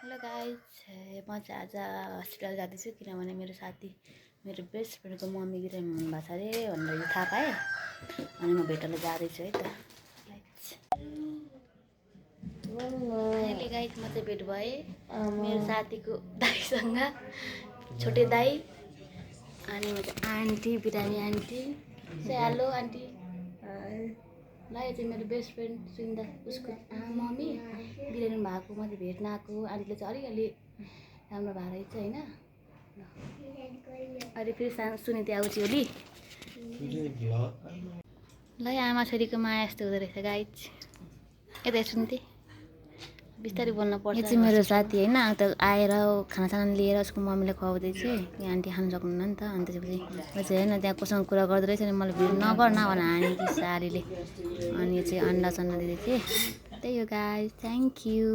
Hello guys, म चाहिँ आज हस्पिटल जाँदैछु किनभने मेरो साथी मेरो बेस्ट फ्रेन्डको मम्मी बिरामी हुनुभएको छ अरे भनेर यो थाहा पाएँ। अनि म भेट्न जाँदैछु है त। अहिले गाइज म चाहिँ भेट भएँ मेरो साथीको दाईसँग, छोटे दाई। अनि म चाहिँ आन्टी, बिरामी आन्टी। Hello aunty. ल यो चाहिँ मेरो बेस्ट फ्रेन्ड सुन्दा उसको मम्मी बिरामी भएको, म चाहिँ भेट्न आएको। आन्टीले चाहिँ अलिअलि राम्रो भएर रहेछ होइन। अहिले फेरि सानो सुनिते आउँछ ओली। ल आमा छोरीको माया यस्तो हुँदो रहेछ गाइज। यता सुन्थे बिस्तारै बोल्न पर्छ। यो चाहिँ मेरो साथी होइन, अन्त आएर खानासाना लिएर उसको मम्मीलाई खुवाउँदै चाहिँ आन्टी खानु सक्नुहुन्न नि त। अनि त्यसपछि म चाहिँ होइन त्यहाँ कोसँग कुरा गर्दो रहेछ नि, मलाई भिड नगर न भनेर हानेकी सारीले। अनि यो चाहिँ अन्डा सन्डा दिँदै थिएँ। त्यही हो गाइज, थ्याङ्क यू।